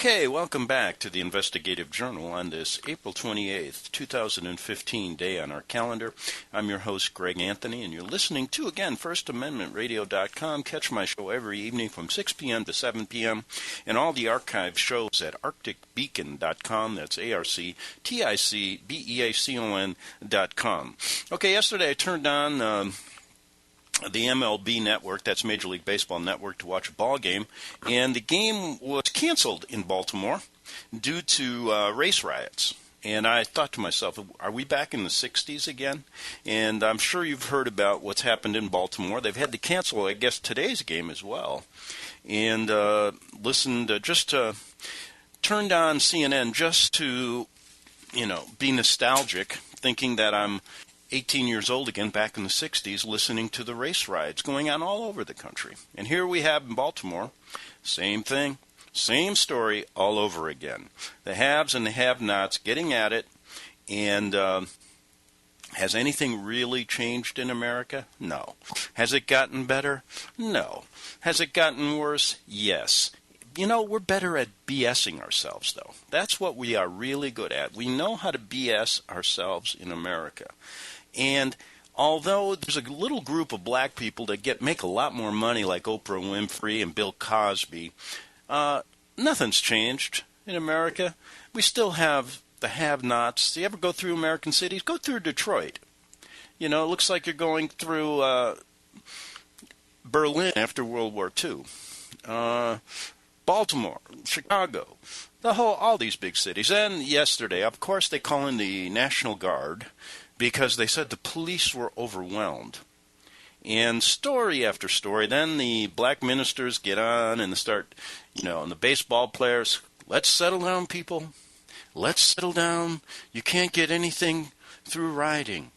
Okay, welcome back to the Investigative Journal on this April 28th, 2015 day on our calendar. I'm your host, Greg Anthony, and you're listening to, again, FirstAmendmentRadio.com. Catch my show every evening from 6 p.m. to 7 p.m. and all the archive shows at ArcticBeacon.com. That's ArcticBeacon.com. Okay, yesterday I turned on the MLB network, that's Major League Baseball Network, to watch a ball game, and the game was canceled in Baltimore due to race riots. And I thought to myself, are we back in the 60s again? And I'm sure you've heard about what's happened in Baltimore. They've had to cancel, I guess, today's game as well. And turned on CNN just to, be nostalgic, thinking that I'm 18 years old again, back in the 60s, listening to the race riots going on all over the country. And here we have in Baltimore, same thing, same story all over again. The haves and the have-nots getting at it. And has anything really changed in America? No. Has it gotten better? No. Has it gotten worse? Yes. We're better at BSing ourselves, though. That's what we are really good at. We know how to BS ourselves in America. And although there's a little group of black people that make a lot more money, like Oprah Winfrey and Bill Cosby, nothing's changed in America. We still have the have-nots. Do you ever go through American cities? Go through Detroit. It looks like you're going through Berlin after World War II. Baltimore, Chicago, all these big cities. And yesterday, of course, they call in the National Guard because they said the police were overwhelmed. And story after story, then the black ministers get on and they start, and the baseball players, let's settle down, people. Let's settle down. You can't get anything through rioting.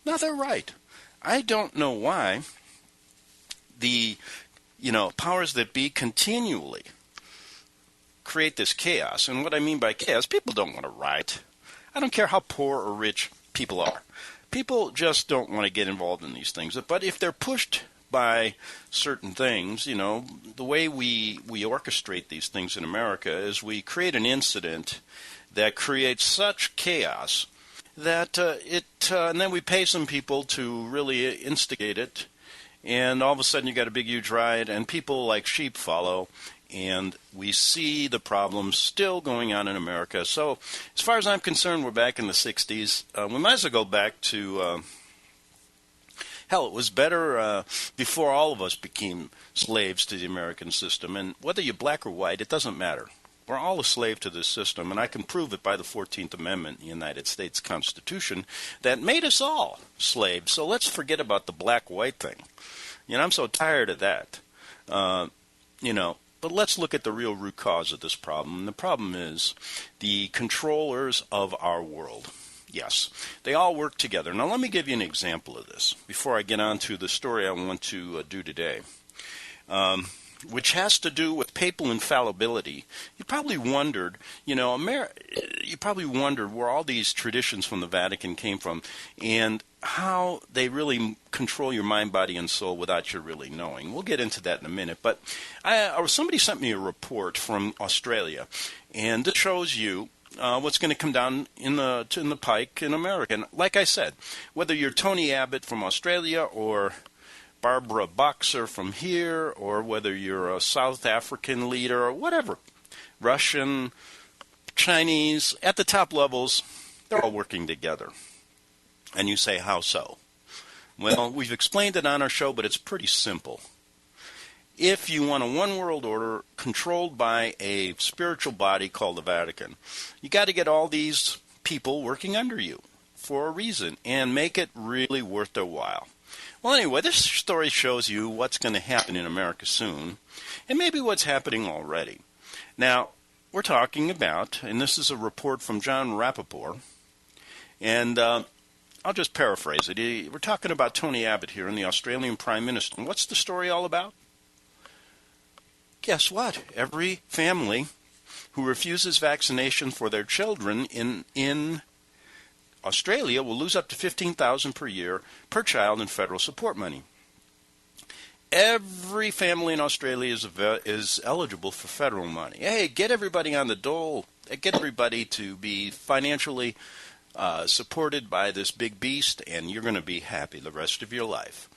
No, they're right. I don't know why the, powers that be continually create this chaos. And what I mean by chaos, people don't want to riot. I don't care how poor or rich people are. People just don't want to get involved in these things. But if they're pushed by certain things, the way we orchestrate these things in America is we create an incident that creates such chaos that and then we pay some people to really instigate it, and all of a sudden you got a big, huge riot, and people like sheep follow. And we see the problems still going on in America. So as far as I'm concerned, we're back in the 60s. We might as well go back to, it was better before all of us became slaves to the American system. And whether you're black or white, it doesn't matter. We're all a slave to this system, and I can prove it by the 14th Amendment in the United States Constitution that made us all slaves. So let's forget about the black-white thing. I'm so tired of that. But let's look at the real root cause of this problem. And the problem is the controllers of our world. Yes, they all work together. Now, let me give you an example of this before I get on to the story I want to do today, which has to do with papal infallibility. You probably wondered, where all these traditions from the Vatican came from and how they really control your mind, body, and soul without you really knowing. We'll get into that in a minute. But somebody sent me a report from Australia, and it shows you what's going to come down in the pike in America. And like I said, whether you're Tony Abbott from Australia or Barbara Boxer from here, or whether you're a South African leader or whatever, Russian, Chinese, at the top levels, they're all working together. And you say, how so? Well, we've explained it on our show, but it's pretty simple. If you want a one-world order controlled by a spiritual body called the Vatican, you got to get all these people working under you for a reason and make it really worth their while. Well, anyway, this story shows you what's going to happen in America soon, and maybe what's happening already. Now, we're talking about, and this is a report from John Rappaport, and I'll just paraphrase it. We're talking about Tony Abbott here and the Australian Prime Minister. And what's the story all about? Guess what? Every family who refuses vaccination for their children in Australia will lose up to $15,000 per year per child in federal support money. Every family in Australia is eligible for federal money. Hey, get everybody on the dole. Get everybody to be financially supported by this big beast, and you're going to be happy the rest of your life.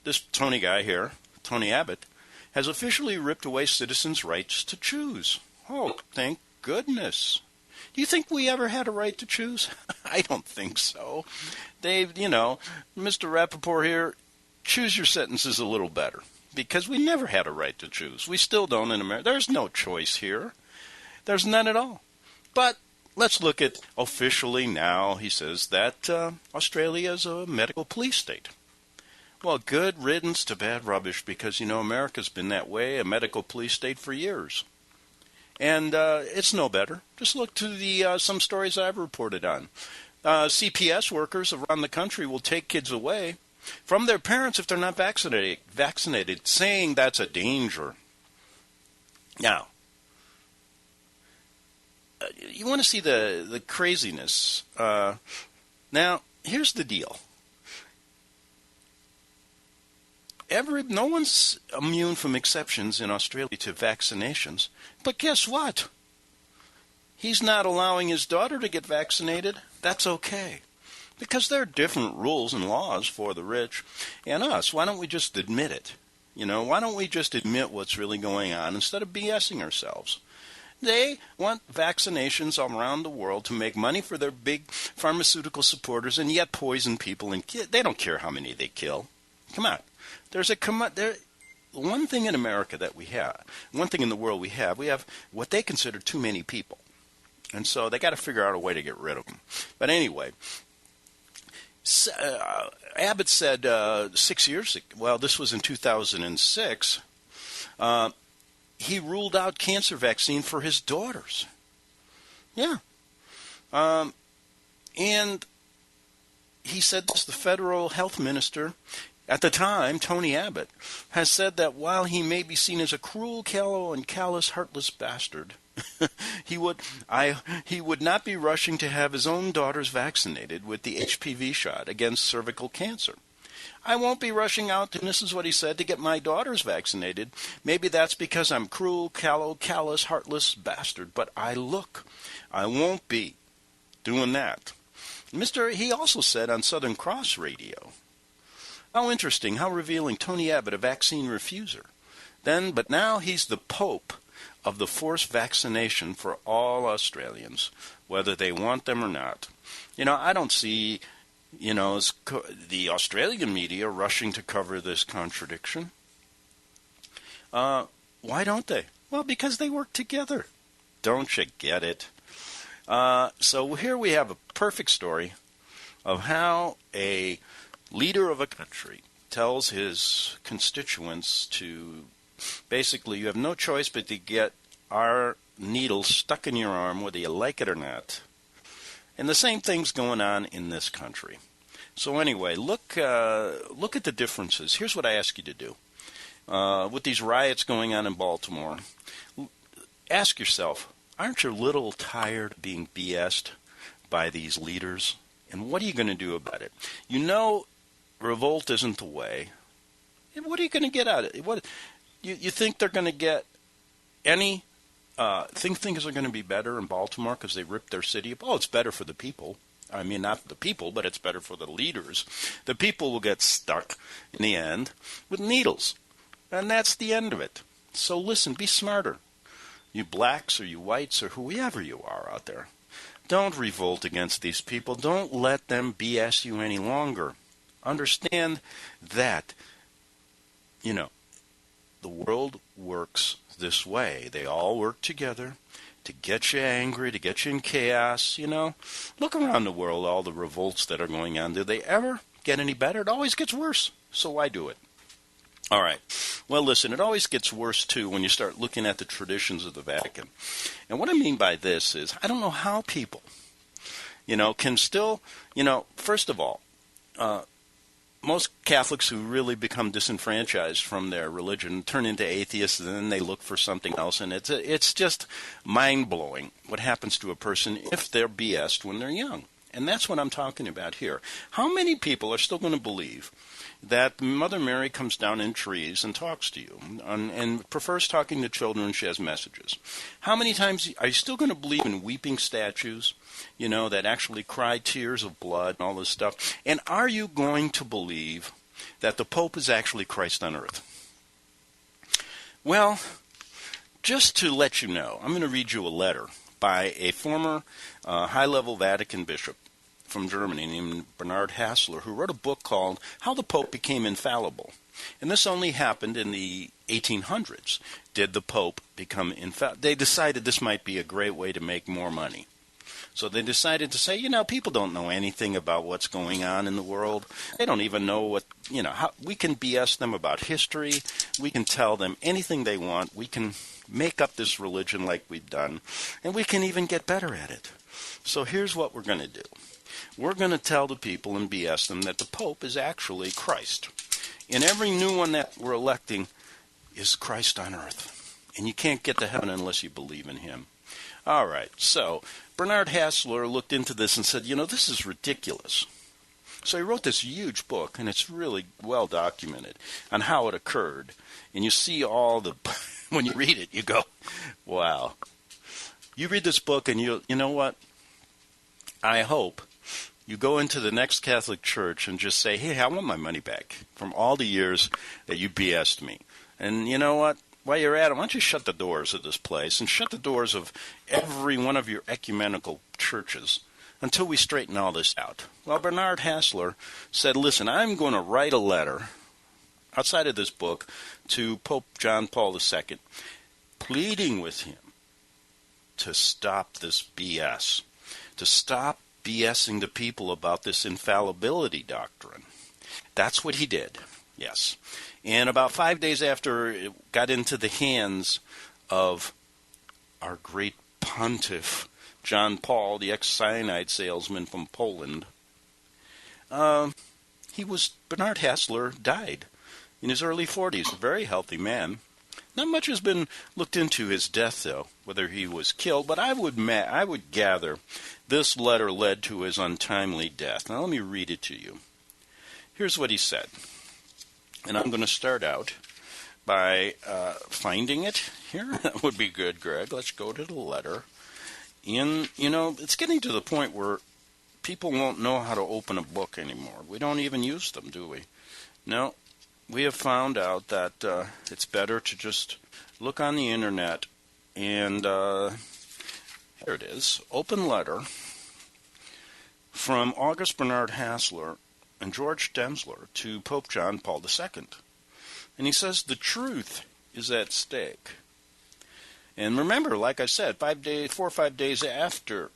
This Tony guy here, Tony Abbott, has officially ripped away citizens' rights to choose. Oh, thank goodness. Do you think we ever had a right to choose? I don't think so. Mr. Rappaport here, choose your sentences a little better, because we never had a right to choose. We still don't in America. There's no choice here. There's none at all. But let's look at officially now. He says that Australia is a medical police state. Well, good riddance to bad rubbish, because, America's been that way, a medical police state for years. And it's no better. Just look to the some stories I've reported on. CPS workers around the country will take kids away from their parents if they're not vaccinated, saying that's a danger. Now, you want to see the craziness. Now, here's the deal. No one's immune from exceptions in Australia to vaccinations. But guess what? He's not allowing his daughter to get vaccinated. That's okay. Because there are different rules and laws for the rich and us. Why don't we just admit it? Why don't we just admit what's really going on instead of BSing ourselves? They want vaccinations all around the world to make money for their big pharmaceutical supporters and yet poison people. And they don't care how many they kill. Come on. One thing in America that we have, one thing in the world we have what they consider too many people. And so they got to figure out a way to get rid of them. But anyway, Abbott said 6 years ago, well, this was in 2006, he ruled out cancer vaccine for his daughters. Yeah. And he said this, the federal health minister at the time, Tony Abbott, has said that while he may be seen as a cruel, callow, and callous, heartless bastard, he would not be rushing to have his own daughters vaccinated with the HPV shot against cervical cancer. I won't be rushing out, and this is what he said, to get my daughters vaccinated. Maybe that's because I'm cruel, callow, callous, heartless bastard, but I won't be doing that. He also said on Southern Cross Radio, how interesting, how revealing, Tony Abbott, a vaccine refuser. But now he's the Pope of the forced vaccination for all Australians, whether they want them or not. I don't see, the Australian media rushing to cover this contradiction. Why don't they? Well, because they work together. Don't you get it? So here we have a perfect story of how a leader of a country tells his constituents to basically, you have no choice but to get our needle stuck in your arm whether you like it or not. And the same thing's going on in this country. So anyway, look at the differences. Here's what I ask you to do. With these riots going on in Baltimore, ask yourself, aren't you a little tired of being BS'd by these leaders? And what are you going to do about it? Revolt isn't the way. And what are you going to get out of it? What you think they're going to get any? Think things are going to be better in Baltimore because they ripped their city up? Oh, it's better for the people. I mean, not for the people, but it's better for the leaders. The people will get stuck in the end with needles, and that's the end of it. So listen, be smarter. You blacks or you whites or whoever you are out there, don't revolt against these people. Don't let them BS you any longer. Understand that, the world works this way. They all work together to get you angry, to get you in chaos, Look around the world, all the revolts that are going on. Do they ever get any better? It always gets worse. So why do it? All right. Well, listen, it always gets worse, too, when you start looking at the traditions of the Vatican. And what I mean by this is, I don't know how people, can still, first of all, most Catholics who really become disenfranchised from their religion turn into atheists, and then they look for something else. And it's just mind-blowing what happens to a person if they're BS'd when they're young. And that's what I'm talking about here. How many people are still going to believe that Mother Mary comes down in trees and talks to you and prefers talking to children when she has messages? How many times are you still going to believe in weeping statues, that actually cry tears of blood and all this stuff? And are you going to believe that the Pope is actually Christ on earth? Well, just to let you know, I'm going to read you a letter by a former high-level Vatican bishop from Germany named Bernard Hassler, who wrote a book called How the Pope Became Infallible. And this only happened in the 1800s. Did the Pope become infallible? They decided this might be a great way to make more money. So they decided to say, people don't know anything about what's going on in the world. They don't even know what, how we can BS them about history. We can tell them anything they want. We can make up this religion like we've done, and we can even get better at it. So here's what we're going to do. We're going to tell the people and BS them that the Pope is actually Christ. And every new one that we're electing is Christ on earth. And you can't get to heaven unless you believe in him. All right, so Bernard Hassler looked into this and said, this is ridiculous. So he wrote this huge book, and it's really well documented on how it occurred. And you see when you read it, you go, wow. You read this book and you know what? I hope you go into the next Catholic church and just say, hey, I want my money back from all the years that you BS'd me. And you know what? While you're at it, why don't you shut the doors of this place and shut the doors of every one of your ecumenical churches until we straighten all this out? Well, Bernard Hassler said, listen, I'm going to write a letter outside of this book to Pope John Paul II, pleading with him to stop this BS, to stop BSing the people about this infallibility doctrine. That's what he did, yes. And about 5 days after it got into the hands of our great pontiff, John Paul, the ex-cyanide salesman from Poland, Bernard Hassler died in his early 40s, a very healthy man. Not much has been looked into his death, though, whether he was killed, but I would gather this letter led to his untimely death. Now let me read it to you. Here's what he said. And I'm going to start out by finding it here. That would be good, Greg. Let's go to the letter. It's getting to the point where people won't know how to open a book anymore. We don't even use them, do we? No. We have found out that it's better to just look on the internet and here it is. Open letter from August Bernard Hassler and George Densler to Pope John Paul II. And he says the truth is at stake. And remember, like I said, 4 or 5 days after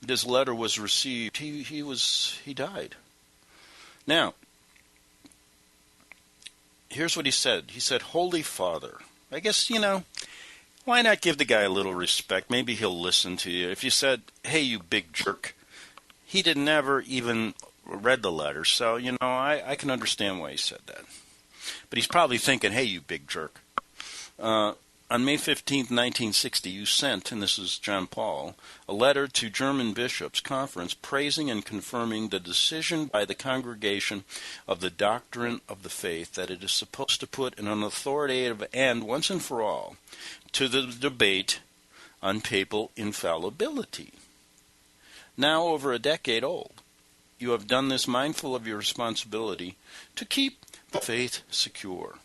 this letter was received, he died. Now, here's what he said. He said, Holy Father. I guess, why not give the guy a little respect? Maybe he'll listen to you. If you said, hey, you big jerk, he never even read the letter. So, I can understand why he said that. But he's probably thinking, hey, you big jerk. On May 15th, 1960, you sent, and this is John Paul, a letter to German Bishops' Conference praising and confirming the decision by the Congregation of the Doctrine of the Faith that it is supposed to put an authoritative end, once and for all, to the debate on papal infallibility. Now over a decade old, you have done this mindful of your responsibility to keep the faith secure.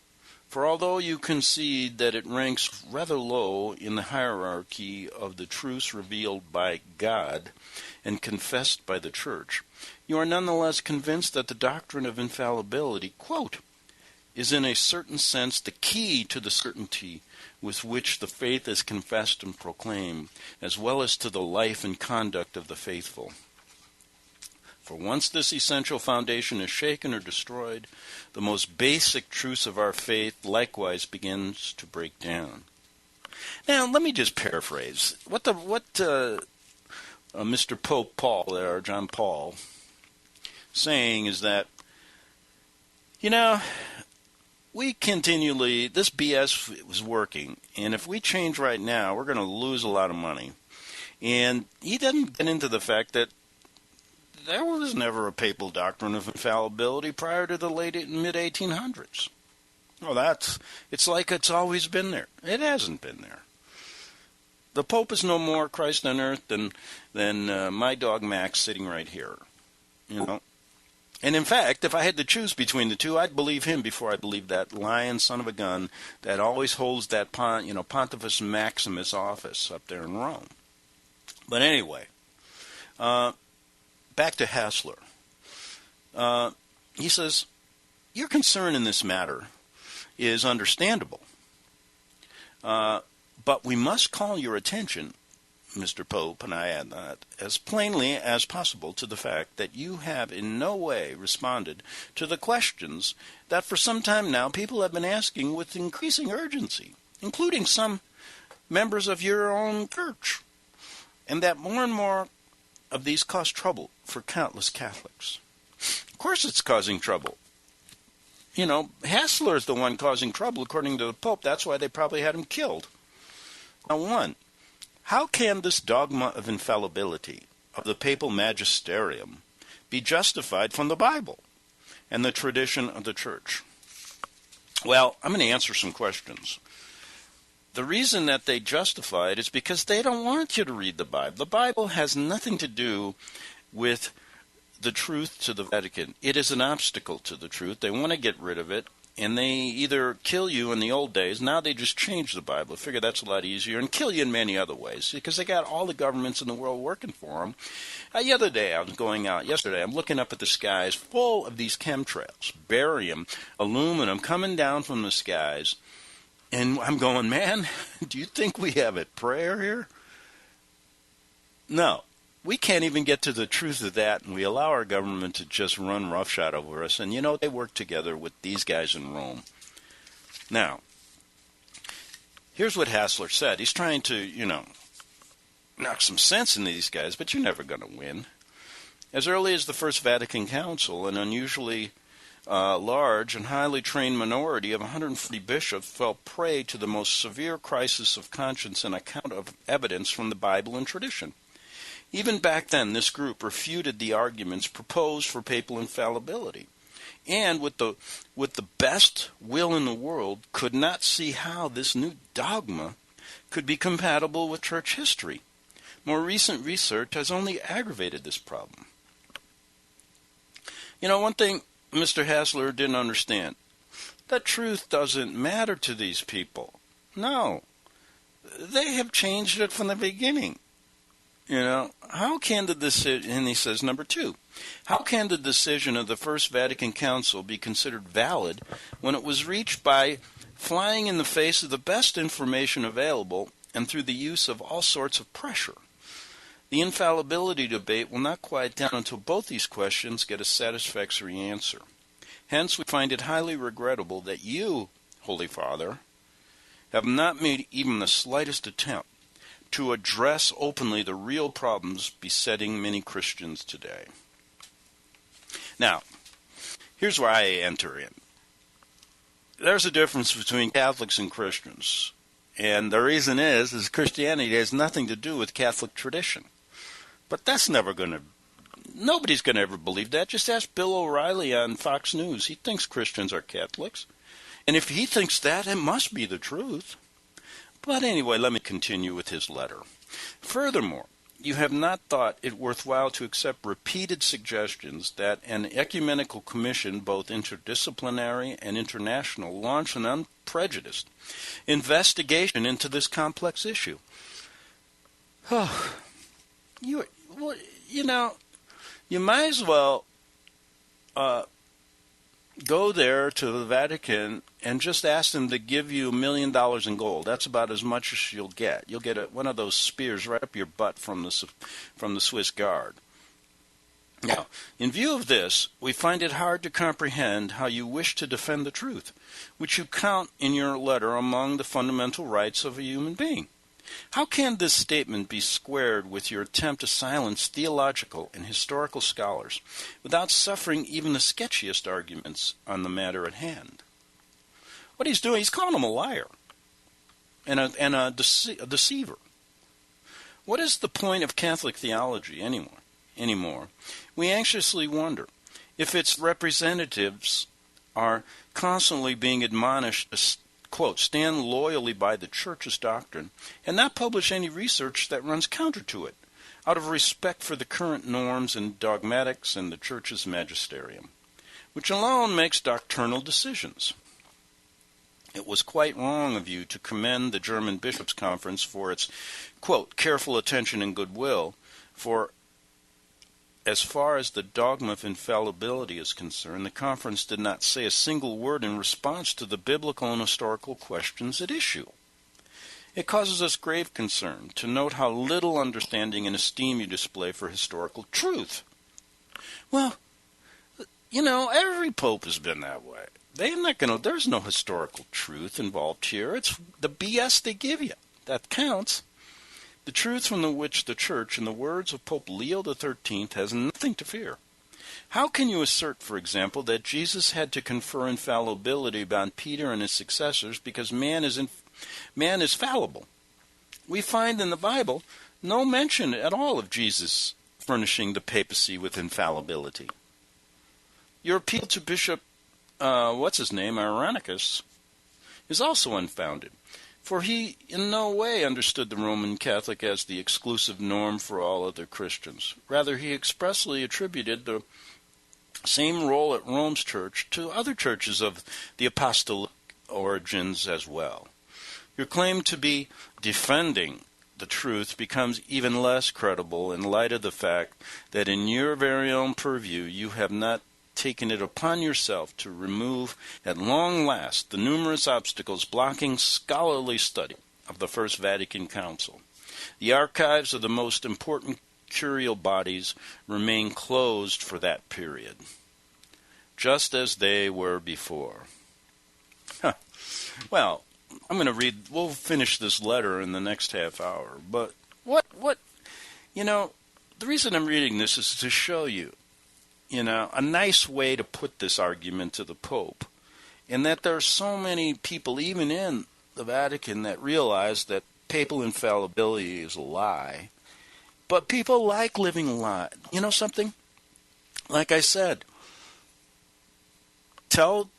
For although you concede that it ranks rather low in the hierarchy of the truths revealed by God and confessed by the Church, you are nonetheless convinced that the doctrine of infallibility, quote, is in a certain sense the key to the certainty with which the faith is confessed and proclaimed, as well as to the life and conduct of the faithful. For once this essential foundation is shaken or destroyed, the most basic truths of our faith likewise begins to break down. Now, let me just paraphrase. What Mr. Pope Paul there, John Paul, saying is that, we continually, this BS was working, and if we change right now, we're going to lose a lot of money. And he doesn't get into the fact that there was never a papal doctrine of infallibility prior to the late mid-1800s. Well, it's like it's always been there. It hasn't been there. The Pope is no more Christ on earth than my dog Max sitting right here. You know. And in fact, if I had to choose between the two, I'd believe him before I believe that lying son of a gun that always holds that Pontifex Maximus office up there in Rome. But anyway, back to Hassler. He says, your concern in this matter is understandable, but we must call your attention, Mr. Pope, and I add that, as plainly as possible to the fact that you have in no way responded to the questions that for some time now people have been asking with increasing urgency, including some members of your own church, and that more and more of these cause trouble for countless Catholics. Of course it's causing trouble. You know, Hassler is the one causing trouble, according to the Pope. That's why they probably had him killed. Now, one, how can this dogma of infallibility of the papal magisterium be justified from the Bible and the tradition of the Church? Well, I'm going to answer some questions. The reason that they justify it is because they don't want you to read the Bible. The Bible has nothing to do with the truth to the Vatican. It is an obstacle to the truth. They want to get rid of it. And they either kill you in the old days, now they just change the Bible. I figure that's a lot easier, and kill you in many other ways, because they got all the governments in the world working for them. Yesterday, I'm looking up at the skies full of these chemtrails, barium, aluminum, coming down from the skies. And I'm going, man, do you think we have a prayer here? No. We can't even get to the truth of that, and we allow our government to just run roughshod over us. And, they work together with these guys in Rome. Now, here's what Hassler said. He's trying to, knock some sense into these guys, but you're never going to win. As early as the First Vatican Council, an unusually large and highly trained minority of 140 bishops fell prey to the most severe crisis of conscience on account of evidence from the Bible and tradition. Even back then, this group refuted the arguments proposed for papal infallibility, and with the best will in the world, could not see how this new dogma could be compatible with church history. More recent research has only aggravated this problem. One thing Mr. Hassler didn't understand, that truth doesn't matter to these people. No, they have changed it from the beginning. How can the decision, and he says, number two, how can the decision of the First Vatican Council be considered valid when it was reached by flying in the face of the best information available and through the use of all sorts of pressure? The infallibility debate will not quiet down until both these questions get a satisfactory answer. Hence, we find it highly regrettable that you, Holy Father, have not made even the slightest attempt to address openly the real problems besetting many Christians today. Now, here's where I enter in. There's a difference between Catholics and Christians. And the reason is Christianity has nothing to do with Catholic tradition. But that's nobody's going to ever believe that. Just ask Bill O'Reilly on Fox News. He thinks Christians are Catholics. And if he thinks that, it must be the truth. But anyway, let me continue with his letter. Furthermore, you have not thought it worthwhile to accept repeated suggestions that an ecumenical commission, both interdisciplinary and international, launch an unprejudiced investigation into this complex issue. You might as well go there to the Vatican and just ask them to give you $1 million in gold. That's about as much as you'll get. You'll get one of those spears right up your butt from the Swiss Guard. Now, in view of this, we find it hard to comprehend how you wish to defend the truth, which you count in your letter among the fundamental rights of a human being. How can this statement be squared with your attempt to silence theological and historical scholars without suffering even the sketchiest arguments on the matter at hand? What he's doing, he's calling him a liar and a deceiver. What is the point of Catholic theology anymore? anymore, we anxiously wonder if its representatives are constantly being admonished to, quote, stand loyally by the church's doctrine and not publish any research that runs counter to it, out of respect for the current norms and dogmatics and the church's magisterium, which alone makes doctrinal decisions. It was quite wrong of you to commend the German Bishops' Conference for its, quote, careful attention and goodwill, for as far as the dogma of infallibility is concerned, the conference did not say a single word in response to the biblical and historical questions at issue. It causes us grave concern to note how little understanding and esteem you display for historical truth. Well, every pope has been that way. There's no historical truth involved here. It's the BS they give you that counts. The truth from which the Church, in the words of Pope Leo XIII, has nothing to fear. How can you assert, for example, that Jesus had to confer infallibility upon Peter and his successors because man is fallible? We find in the Bible no mention at all of Jesus furnishing the papacy with infallibility. Your appeal to Bishop Irenicus, is also unfounded, for he in no way understood the Roman Catholic as the exclusive norm for all other Christians. Rather, he expressly attributed the same role at Rome's church to other churches of the apostolic origins as well. Your claim to be defending the truth becomes even less credible in light of the fact that in your very own purview you have not taken it upon yourself to remove at long last the numerous obstacles blocking scholarly study of the First Vatican Council. The archives of the most important curial bodies remain closed for that period, just as they were before. Well, we'll finish this letter in the next half hour, but the reason I'm reading this is to show you, a nice way to put this argument to the Pope, and that there are so many people, even in the Vatican, that realize that papal infallibility is a lie. But people like living a lie. You know something? Like I said, tell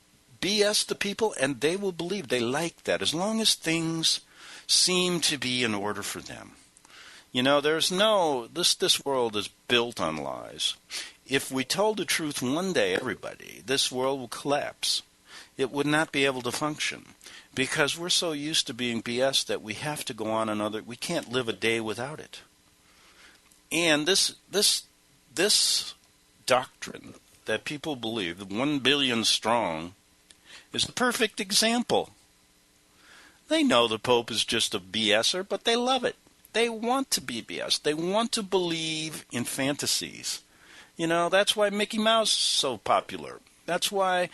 BS to people and they will believe. They like that, as long as things seem to be in order for them. This world is built on lies. If we told the truth one day, everybody, this world will collapse. It would not be able to function because we're so used to being BS that we have to go on we can't live a day without it. And this doctrine that people believe, the 1 billion strong, is the perfect example. They know the Pope is just a BSer, but they love it. They want to be BS. They want to believe in fantasies. That's why Mickey Mouse is so popular. That's why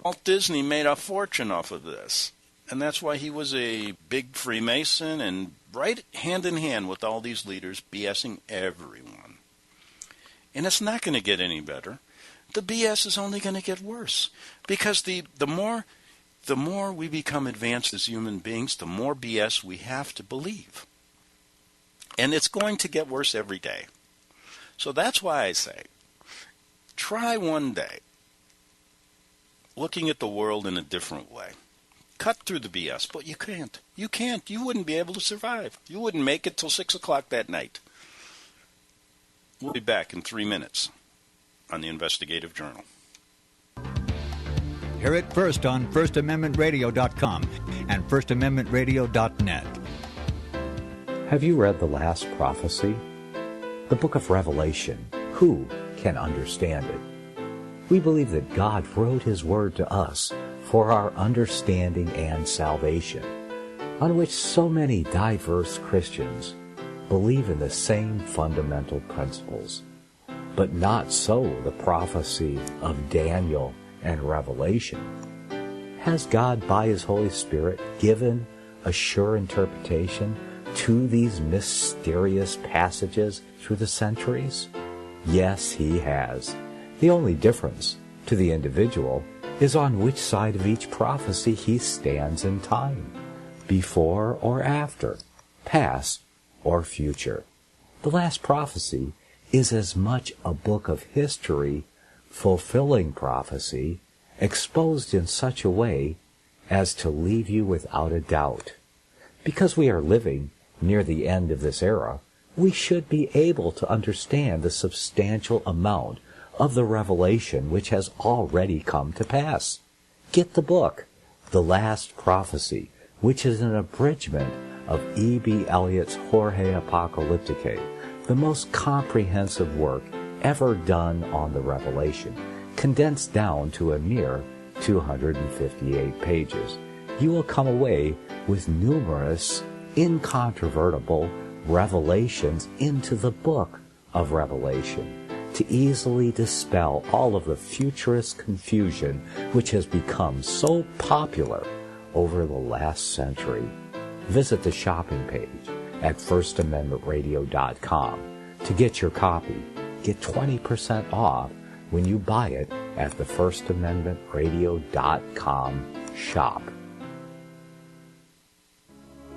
Walt Disney made a fortune off of this. And that's why he was a big Freemason and right hand in hand with all these leaders BSing everyone. And it's not going to get any better. The BS is only going to get worse. Because the more we become advanced as human beings, the more BS we have to believe. And it's going to get worse every day. So that's why I say, try one day looking at the world in a different way. Cut through the BS, but you can't. You can't. You wouldn't be able to survive. You wouldn't make it till 6 o'clock that night. We'll be back in 3 minutes on the Investigative Journal. Hear it first on FirstAmendmentRadio.com and FirstAmendmentRadio.net. Have you read the last prophecy? The book of Revelation. Who can understand it? We believe that God wrote His Word to us for our understanding and salvation, on which so many diverse Christians believe in the same fundamental principles. But not so the prophecy of Daniel and Revelation. Has God, by His Holy Spirit, given a sure interpretation to these mysterious passages through the centuries? Yes, He has. The only difference to the individual is on which side of each prophecy he stands in time, before or after, past or future. The last prophecy is as much a book of history fulfilling prophecy, exposed in such a way as to leave you without a doubt. Because we are living near the end of this era, we should be able to understand the substantial amount of the revelation which has already come to pass. Get the book, The Last Prophecy, which is an abridgment of E.B. Elliott's Jorge Apocalypticae, the most comprehensive work ever done on the Revelation, condensed down to a mere 258 pages. You will come away with numerous, incontrovertible revelations into the book of Revelation to easily dispel all of the futurist confusion which has become so popular over the last century. Visit the shopping page at FirstAmendmentRadio.com to get your copy. Get 20% off when you buy it at the FirstAmendmentRadio.com shop.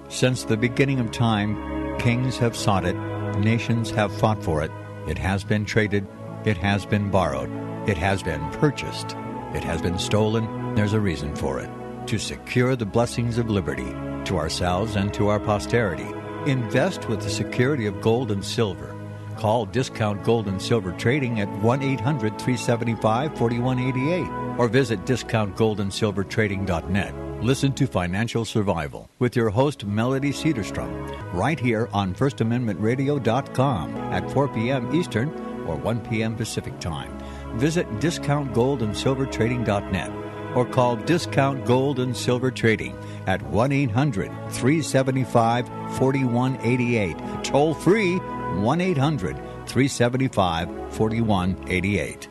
Since the beginning of time, kings have sought it, nations have fought for it. It has been traded, it has been borrowed, it has been purchased, it has been stolen. There's a reason for it. To secure the blessings of liberty to ourselves and to our posterity, invest with the security of gold and silver. Call Discount Gold and Silver Trading at 1-800-375-4188 or visit discountgoldandsilvertrading.net. Listen to Financial Survival with your host, Melody Cedarstrom, right here on FirstAmendmentRadio.com at 4 p.m. Eastern or 1 p.m. Pacific Time. Visit discountgoldandsilvertrading.net or call Discount Gold and Silver Trading at 1-800-375-4188. Toll free, 1-800-375-4188.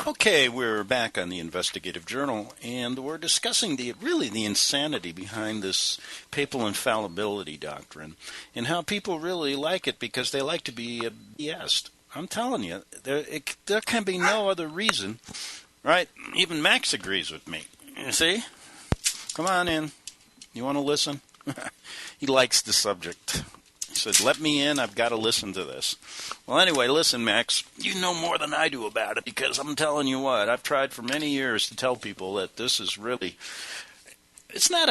Okay, we're back on the Investigative Journal, and we're discussing the insanity behind this papal infallibility doctrine and how people really like it because they like to be BS'd. I'm telling you, there can be no other reason, right? Even Max agrees with me. You see? Come on in. You want to listen? He likes the subject. He said, let me in, I've got to listen to this. Well, anyway, listen, Max, you know more than I do about it because I'm telling you what, I've tried for many years to tell people that this is really, it's not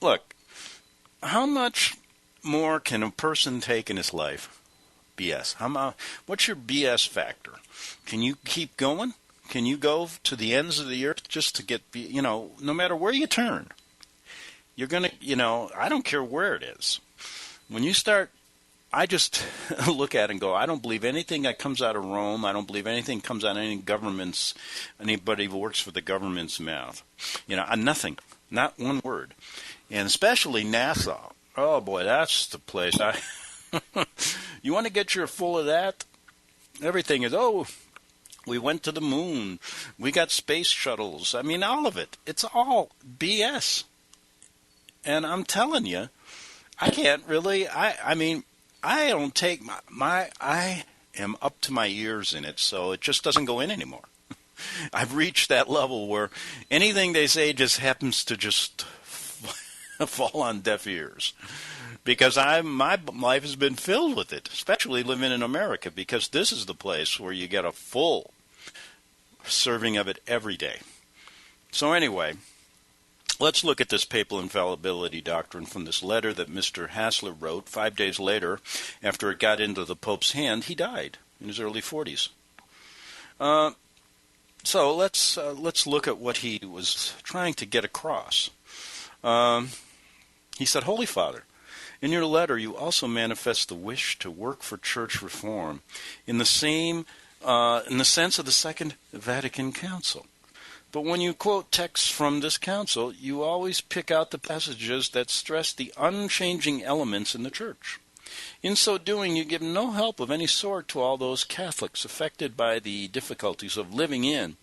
look, how much more can a person take in his life? BS. What's your BS factor? Can you keep going? Can you go to the ends of the earth just to get, no matter where you turn, you're going to, I don't care where it is. When you start, I just look at it and go, I don't believe anything that comes out of Rome. I don't believe anything comes out of anybody who works for the government's mouth. Nothing, not one word. And especially NASA. Oh, boy, that's the place. You want to get your full of that? Everything is, we went to the moon. We got space shuttles. I mean, all of it. It's all BS. And I'm telling you, I can't really, I don't take I am up to my ears in it, so it just doesn't go in anymore. I've reached that level where anything they say just happens to just fall on deaf ears. Because my life has been filled with it, especially living in America, because this is the place where you get a full serving of it every day. So anyway, let's look at this papal infallibility doctrine from this letter that Mr. Hassler wrote 5 days later. After it got into the Pope's hand, he died in his early 40s. So let's look at what he was trying to get across. He said, Holy Father, in your letter you also manifest the wish to work for church reform in the sense of the Second Vatican Council. But when you quote texts from this council, you always pick out the passages that stress the unchanging elements in the church. In so doing, you give no help of any sort to all those Catholics affected by the difficulties of living in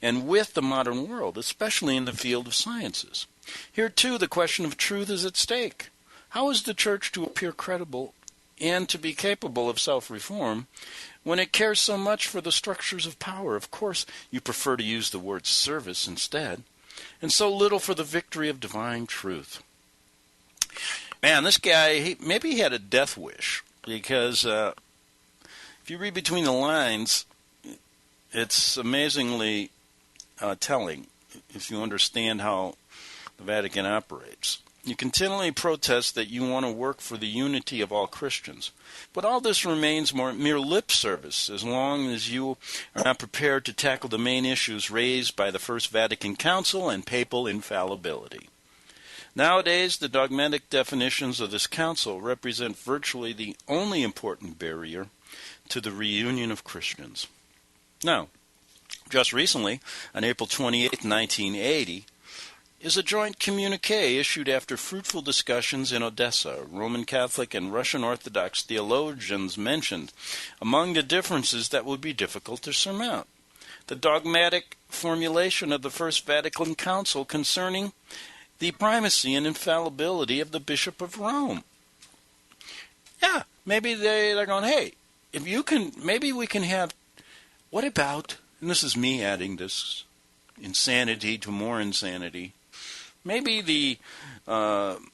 and with the modern world, especially in the field of sciences. Here, too, the question of truth is at stake. How is the church to appear credible and to be capable of self-reform when it cares so much for the structures of power? Of course, you prefer to use the word service instead, and so little for the victory of divine truth. Man, this guy, maybe he had a death wish, because If you read between the lines, it's amazingly telling if you understand how the Vatican operates. You continually protest that you want to work for the unity of all Christians. But all this remains mere lip service as long as you are not prepared to tackle the main issues raised by the First Vatican Council and papal infallibility. Nowadays, the dogmatic definitions of this council represent virtually the only important barrier to the reunion of Christians. Now, just recently, on April 28, 1980, is a joint communique issued after fruitful discussions in Odessa. Roman Catholic and Russian Orthodox theologians mentioned among the differences that would be difficult to surmount the dogmatic formulation of the First Vatican Council concerning the primacy and infallibility of the Bishop of Rome. Yeah, maybe they're going, hey, if you can, maybe we can have, what about, and this is me adding this insanity to more insanity, maybe the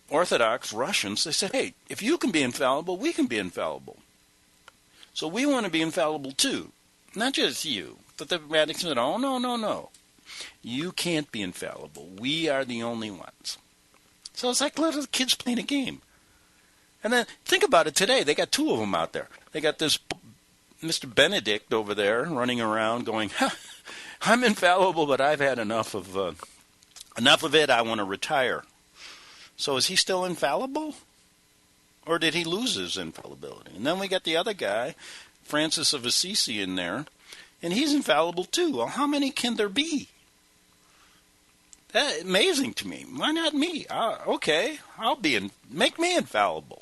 Orthodox Russians, they said, hey, if you can be infallible, we can be infallible. So we want to be infallible too. Not just you. But the Vatican said, oh, no. You can't be infallible. We are the only ones. So it's like little kids playing a game. And then think about it today. They got two of them out there. They got this Mr. Benedict over there running around going, I'm infallible, but I've had enough of it. I want to retire. So is he still infallible? Or did he lose his infallibility? And then we got the other guy, Francis of Assisi, in there, and he's infallible too. Well, how many can there be? That's amazing to me. Why not me? Okay, make me infallible.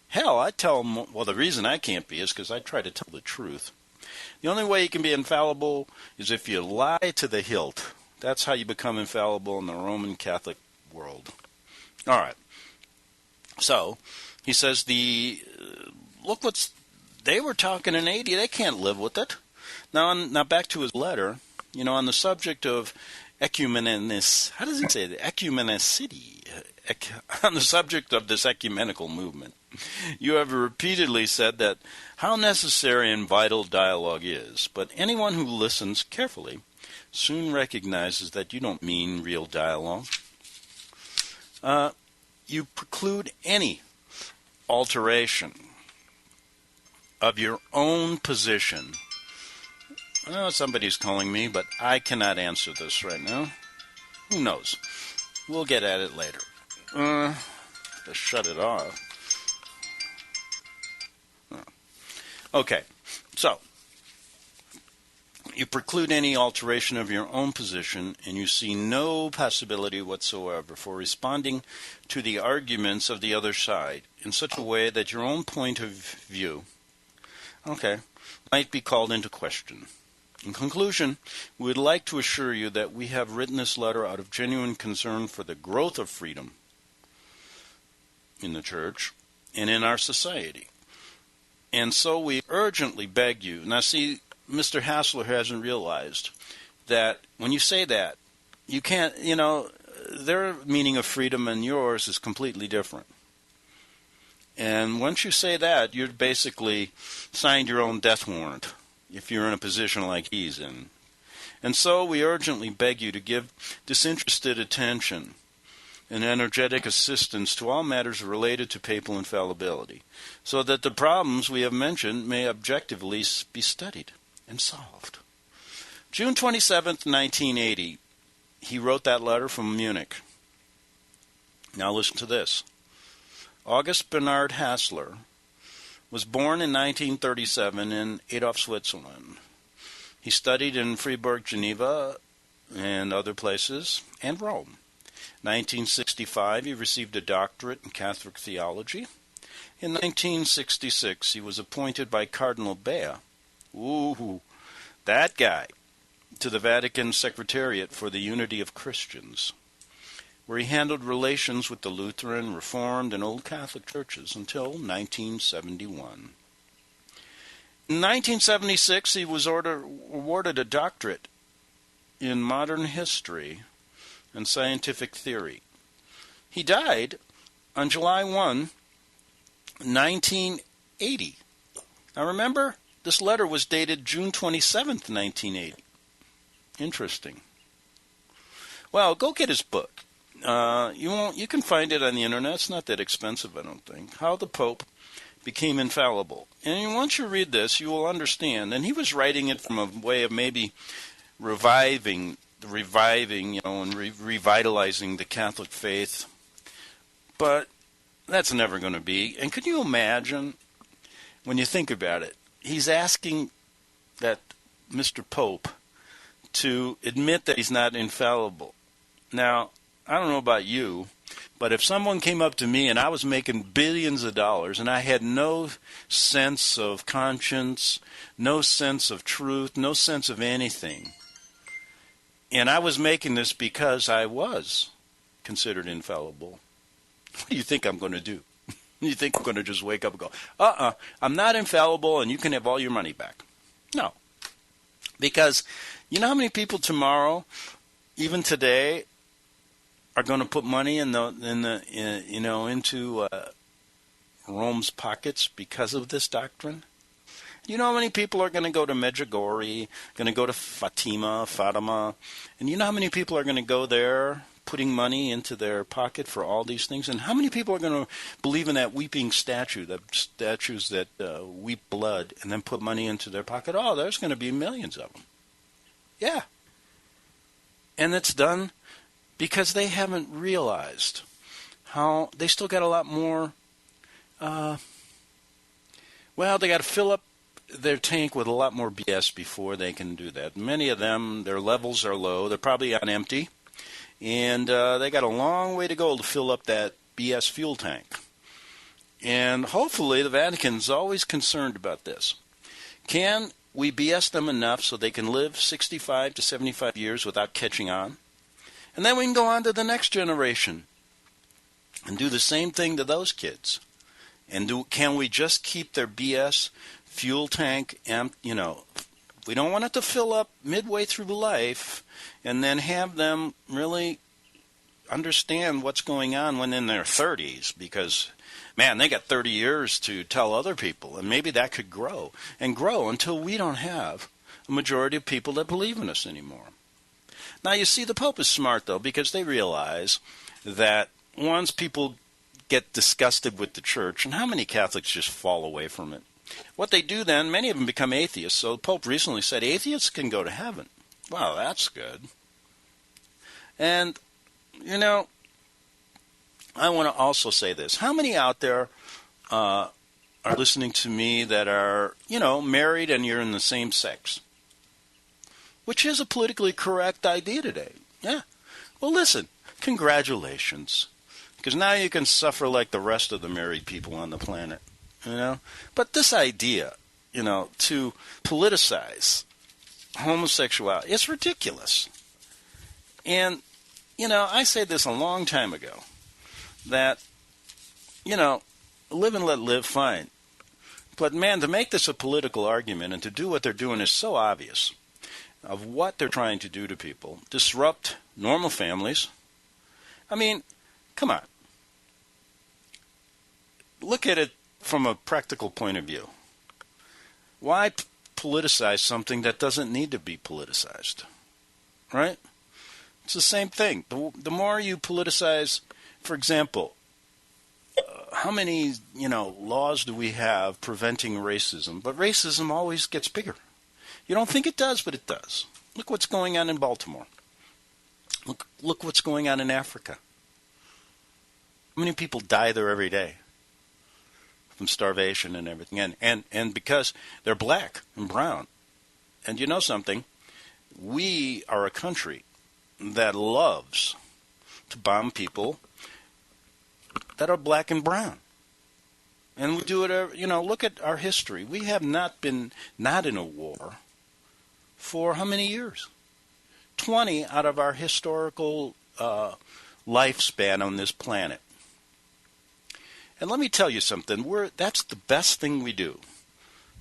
Hell, I tell them, well, the reason I can't be is because I try to tell the truth. The only way you can be infallible is if you lie to the hilt. That's how you become infallible in the Roman Catholic world. All right. So, he says look what's, they were talking in 80, they can't live with it. Now back to his letter, on the subject of ecumenicity, how does he say that? Ecumenicity, on the subject of this ecumenical movement. You have repeatedly said that how necessary and vital dialogue is, but anyone who listens carefully soon recognizes that you don't mean real dialogue. You preclude any alteration of your own position. I know somebody's calling me, but I cannot answer this right now. Who knows? We'll get at it later. Just shut it off. Okay, so you preclude any alteration of your own position, and you see no possibility whatsoever for responding to the arguments of the other side in such a way that your own point of view, might be called into question. In conclusion, we would like to assure you that we have written this letter out of genuine concern for the growth of freedom in the Church and in our society. And so we urgently beg you. Now see, Mr. Hassler hasn't realized that when you say that, you can't, their meaning of freedom and yours is completely different. And once you say that, you're basically signed your own death warrant if you're in a position like he's in. And so we urgently beg you to give disinterested attention and energetic assistance to all matters related to papal infallibility, so that the problems we have mentioned may objectively be studied and solved. June 27th, 1980, he wrote that letter from Munich. Now listen to this. August Bernhard Hassler was born in 1937 in Adolf, Switzerland. He studied in Freiburg, Geneva, and other places, and Rome. In 1965, he received a doctorate in Catholic theology. In 1966, he was appointed by Cardinal Bea, that guy, to the Vatican Secretariat for the Unity of Christians, where he handled relations with the Lutheran, Reformed, and Old Catholic churches until 1971. In 1976, he was awarded a doctorate in modern history and scientific theory. He died on July 1, 1980. Now remember, this letter was dated June 27th, 1980. Interesting. Well, go get his book. You can find it on the internet. It's not that expensive, I don't think. How the Pope Became Infallible. And once you read this, you will understand. And he was writing it from a way of maybe reviving, and revitalizing the Catholic faith. But that's never going to be. And could you imagine, when you think about it, he's asking that Mr. Pope to admit that he's not infallible. Now, I don't know about you, but if someone came up to me and I was making billions of dollars and I had no sense of conscience, no sense of truth, no sense of anything, and I was making this because I was considered infallible, what do you think I'm going to do? You think I'm going to just wake up and go, I'm not infallible and you can have all your money back? No. Because you know how many people tomorrow, even today, are going to put money into Rome's pockets because of this doctrine? You know how many people are going to go to Medjugorje, going to go to Fatima, and you know how many people are going to go there putting money into their pocket for all these things? And how many people are going to believe in that weeping statue, that statues that weep blood and then put money into their pocket? Oh, there's going to be millions of them. Yeah. And it's done because they haven't realized how they still got a lot more. They got to fill up their tank with a lot more BS before they can do that. Many of them, their levels are low. They're probably on empty. And they got a long way to go to fill up that BS fuel tank. And hopefully the Vatican's always concerned about this. Can we BS them enough so they can live 65 to 75 years without catching on? And then we can go on to the next generation and do the same thing to those kids. And can we just keep their BS fuel tank empty? We don't want it to fill up midway through life and then have them really understand what's going on when in their 30s, because, man, they got 30 years to tell other people, and maybe that could grow and grow until we don't have a majority of people that believe in us anymore. Now, you see, the Pope is smart, though, because they realize that once people get disgusted with the church, and how many Catholics just fall away from it? What they do then, many of them become atheists. So the Pope recently said atheists can go to heaven. Wow, that's good. And, I want to also say this. How many out there are listening to me that are, married and you're in the same sex? Which is a politically correct idea today. Yeah. Well, listen, congratulations. Because now you can suffer like the rest of the married people on the planet. But this idea, to politicize homosexuality, it's ridiculous. And, I said this a long time ago, that, live and let live, fine. But, man, to make this a political argument and to do what they're doing is so obvious of what they're trying to do to people, disrupt normal families. I mean, come on. Look at it from a practical point of view. Why politicize something that doesn't need to be politicized? Right? It's the same thing. The more you politicize, for example, how many, laws do we have preventing racism? But racism always gets bigger. You don't think it does, but it does. Look what's going on in Baltimore. Look what's going on in Africa. How many people die there every day from starvation and everything? And because they're black and brown. And you know something? We are a country that loves to bomb people that are black and brown. And we do it, look at our history. We have not been not in a war for how many years? 20 out of our historical lifespan on this planet. And let me tell you something. That's the best thing we do,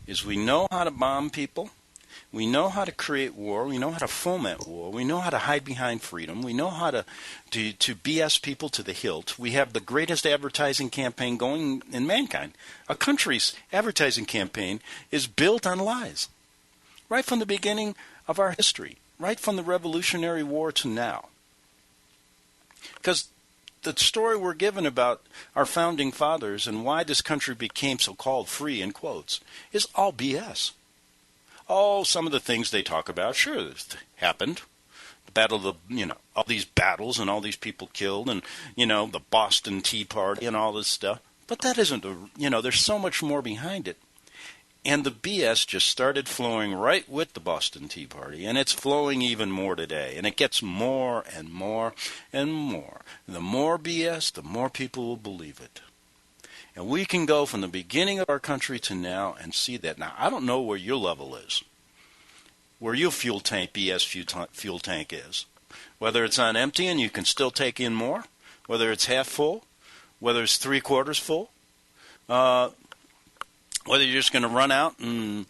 is we know how to bomb people. We know how to create war. We know how to foment war. We know how to hide behind freedom. We know how to BS people to the hilt. We have the greatest advertising campaign going in mankind. A country's advertising campaign is built on lies. Right from the beginning of our history. Right from the Revolutionary War to now. Because the story we're given about our founding fathers and why this country became so-called free, in quotes, is all BS. Oh, some of the things they talk about, sure, happened. The battle of all these battles and all these people killed and, the Boston Tea Party and all this stuff. But that isn't, there's so much more behind it. And the BS just started flowing right with the Boston Tea Party, and it's flowing even more today. And it gets more and more and more. The more BS, the more people will believe it. And we can go from the beginning of our country to now and see that. Now, I don't know where your level is, where your BS fuel tank is. Whether it's on empty and you can still take in more, whether it's half full, whether it's 3/4 full, whether you're just going to run out and,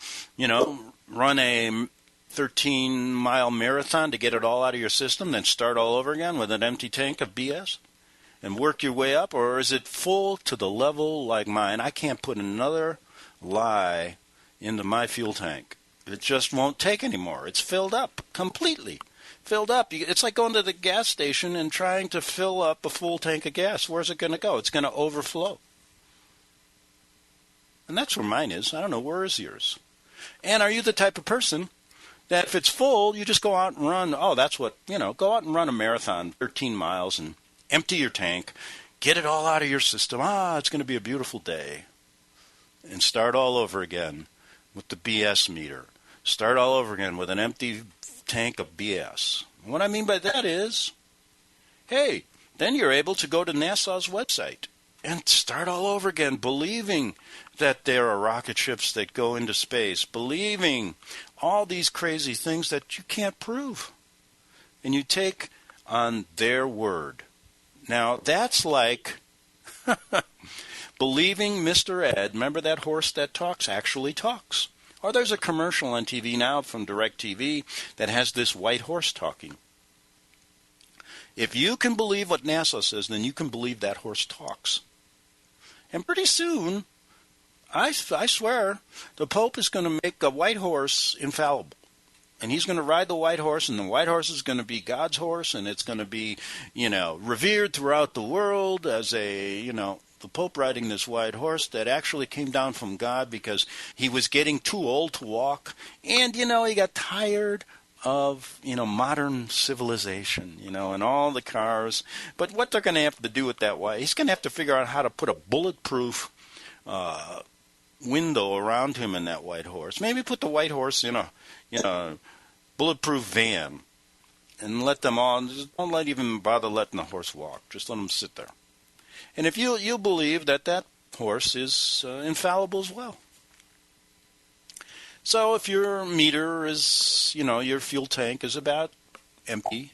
run a 13-mile marathon to get it all out of your system, then start all over again with an empty tank of BS and work your way up, or is it full to the level like mine? I can't put another lie into my fuel tank. It just won't take anymore. It's filled up, completely filled up. It's like going to the gas station and trying to fill up a full tank of gas. Where's it going to go? It's going to overflow. And that's where mine is. I don't know, where is yours? And are you the type of person that if it's full, you just go out and run, go out and run a marathon, 13 miles, and empty your tank, get it all out of your system. It's going to be a beautiful day. And start all over again with the BS meter. Start all over again with an empty tank of BS. And what I mean by that is, hey, then you're able to go to NASA's website and start all over again, believing that there are rocket ships that go into space, believing all these crazy things that you can't prove. And you take on their word. Now, that's like believing Mr. Ed, remember that horse that talks, actually talks. Or there's a commercial on TV now from DirecTV that has this white horse talking. If you can believe what NASA says, then you can believe that horse talks. And pretty soon, I swear, the Pope is going to make a white horse infallible. And he's going to ride the white horse, and the white horse is going to be God's horse, and it's going to be, revered throughout the world as the Pope riding this white horse that actually came down from God because he was getting too old to walk. And, he got tired of, modern civilization, and all the cars. But what they're going to have to do with that white, he's going to have to figure out how to put a bulletproof window around him in that white horse. Maybe put the white horse in a bulletproof van and let them all, just don't even bother letting the horse walk. Just let them sit there. And if you believe that horse is infallible as well. So if your meter is, your fuel tank is about empty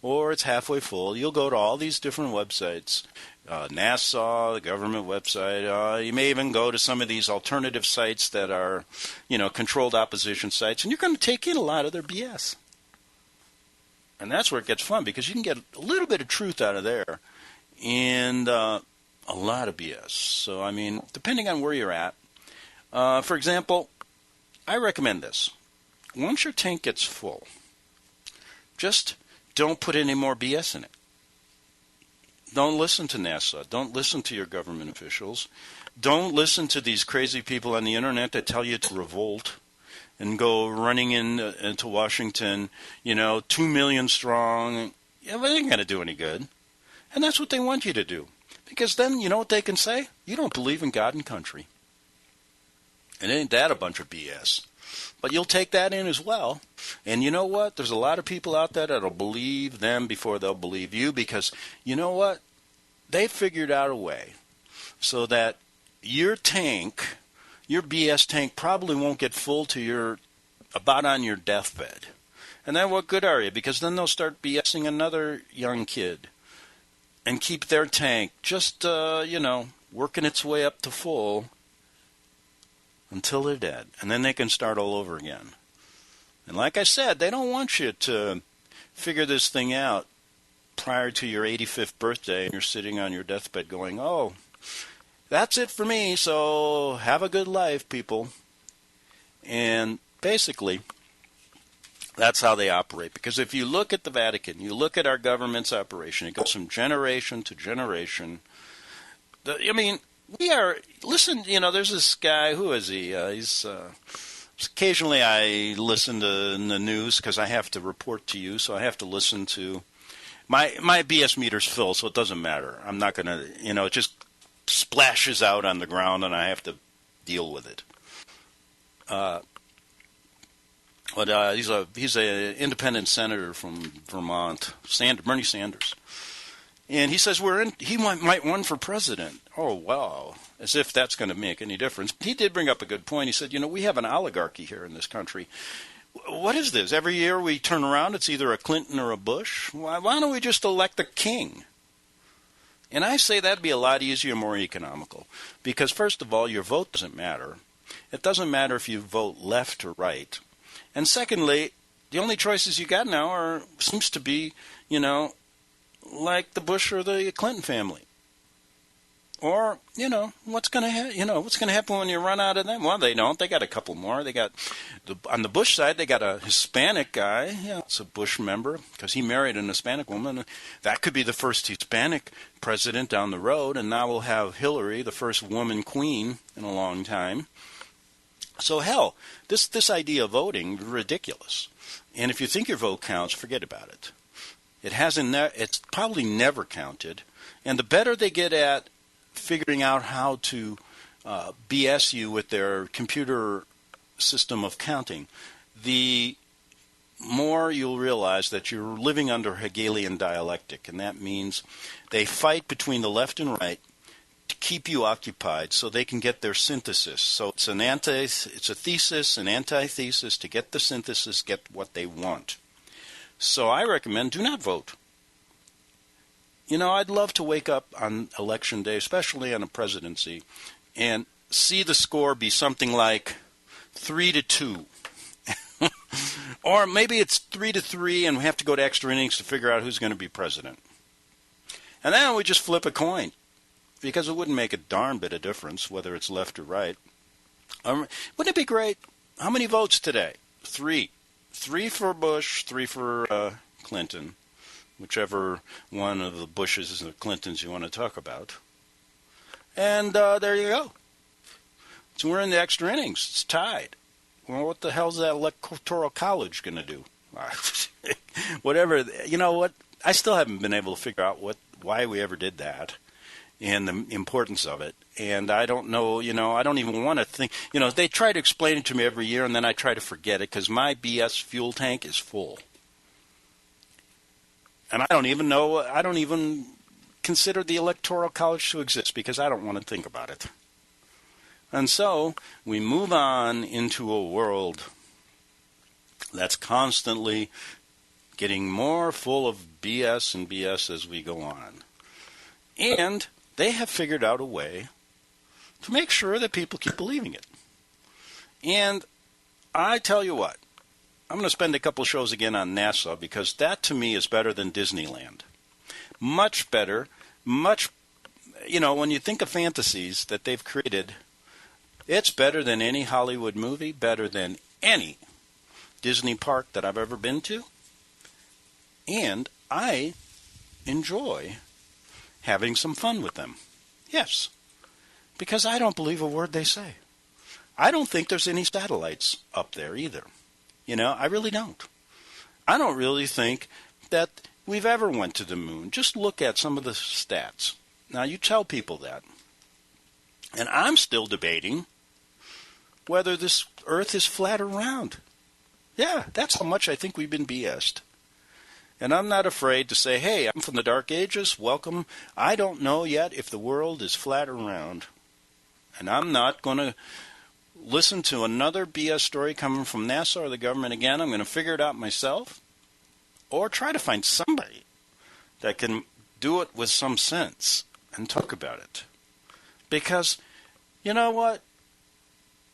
or it's halfway full, you'll go to all these different websites, NASA, the government website. You may even go to some of these alternative sites that are, controlled opposition sites, and you're going to take in a lot of their BS. And that's where it gets fun because you can get a little bit of truth out of there and a lot of BS. So, depending on where you're at, for example, I recommend this. Once your tank gets full, just don't put any more BS in it. Don't listen to NASA. Don't listen to your government officials. Don't listen to these crazy people on the internet that tell you to revolt and go running into Washington, 2 million strong. Yeah, but they ain't going to do any good. And that's what they want you to do. Because then, you know what they can say? You don't believe in God and country. And ain't that a bunch of BS? But you'll take that in as well. And you know what? There's a lot of people out there that'll believe them before they'll believe you because, you know what? They figured out a way so that your tank, your BS tank, probably won't get full to about on your deathbed. And then what good are you? Because then they'll start BSing another young kid and keep their tank just, working its way up to full until they're dead. And then they can start all over again. And like I said, they don't want you to figure this thing out prior to your 85th birthday, and you're sitting on your deathbed going, oh, that's it for me, so have a good life, people. And basically, that's how they operate. Because if you look at the Vatican, you look at our government's operation, it goes from generation to generation. We are, listen, there's this guy, who is he? Occasionally I listen to the news because I have to report to you, so I have to listen to, my BS meter's full, so it doesn't matter. I'm not going to, it just splashes out on the ground and I have to deal with it. But he's an independent senator from Vermont, Bernie Sanders. And he says he might run for president. Oh, wow. As if that's going to make any difference. He did bring up a good point. He said, we have an oligarchy here in this country. What is this? Every year we turn around, it's either a Clinton or a Bush. Why don't we just elect a king? And I say that'd be a lot easier, more economical. Because, first of all, your vote doesn't matter. It doesn't matter if you vote left or right. And secondly, the only choices you got now seems to be, like the Bush or the Clinton family. Or, what's going to happen when you run out of them? Well, they don't. They got a couple more. They got, on the Bush side, they got a Hispanic guy. Yeah, it's a Bush member because he married an Hispanic woman. That could be the first Hispanic president down the road. And now we'll have Hillary, the first woman queen in a long time. So, hell, this idea of voting, ridiculous. And if you think your vote counts, forget about it. It's probably never counted. And the better they get at figuring out how to BS you with their computer system of counting, the more you'll realize that you're living under Hegelian dialectic. And that means they fight between the left and right to keep you occupied so they can get their synthesis. So it's a thesis, an antithesis to get the synthesis, get what they want. So I recommend do not vote. I'd love to wake up on Election Day, especially on a presidency, and see the score be something like 3-2. Or maybe it's 3-3 and we have to go to extra innings to figure out who's going to be president. And then we just flip a coin, because it wouldn't make a darn bit of difference whether it's left or right. Wouldn't it be great? How many votes today? 3. 3 for Bush, 3 for Clinton, whichever one of the Bushes and the Clintons you want to talk about. And there you go. So we're in the extra innings. It's tied. Well, what the hell's that Electoral College going to do? Whatever. You know what? I still haven't been able to figure out why we ever did that and the importance of it. And I don't know, I don't even want to think. They try to explain it to me every year, and then I try to forget it because my BS fuel tank is full. And I don't even consider the Electoral College to exist because I don't want to think about it. And so we move on into a world that's constantly getting more full of BS and BS as we go on. And they have figured out a way to make sure that people keep believing it. And I tell you what, I'm going to spend a couple shows again on NASA because that to me is better than Disneyland. Much better, when you think of fantasies that they've created, it's better than any Hollywood movie, better than any Disney park that I've ever been to. And I enjoy having some fun with them. Yes, because I don't believe a word they say. I don't think there's any satellites up there either. I really don't. I don't really think that we've ever went to the moon. Just look at some of the stats. Now, you tell people that. And I'm still debating whether this Earth is flat or round. Yeah, that's how much I think we've been BS'd. And I'm not afraid to say, hey, I'm from the Dark Ages, welcome. I don't know yet if the world is flat or round. And I'm not going to listen to another BS story coming from NASA or the government again. I'm going to figure it out myself. Or try to find somebody that can do it with some sense and talk about it. Because, you know what?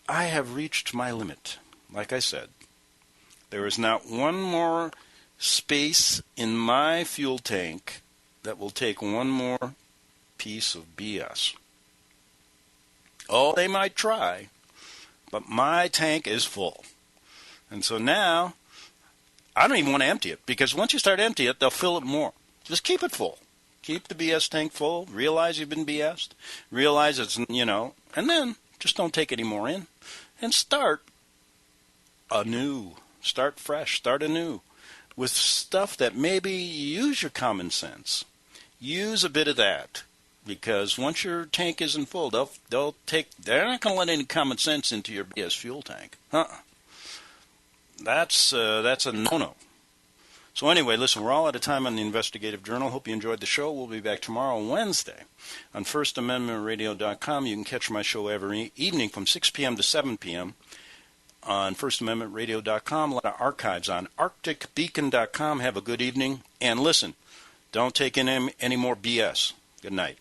I have reached my limit. Like I said, There is not one more space in my fuel tank that will take one more piece of BS. Oh, they might try, but my tank is full. And so now, I don't even want to empty it, because once you start emptying it, they'll fill it more. Just keep it full. Keep the BS tank full. Realize you've been BS'd. Realize it's, and then just don't take any more in. And start anew. Start fresh. Start anew. With stuff that maybe use your common sense. Use a bit of that. Because once your tank isn't full, they're not going to let any common sense into your BS fuel tank. That's a no-no. So anyway, listen, we're all out of time on the Investigative Journal. Hope you enjoyed the show. We'll be back tomorrow, Wednesday, on FirstAmendmentRadio.com. You can catch my show every evening from 6 p.m. to 7 p.m. on FirstAmendmentRadio.com. A lot of archives on ArcticBeacon.com. Have a good evening. And listen, don't take in any more BS. Good night.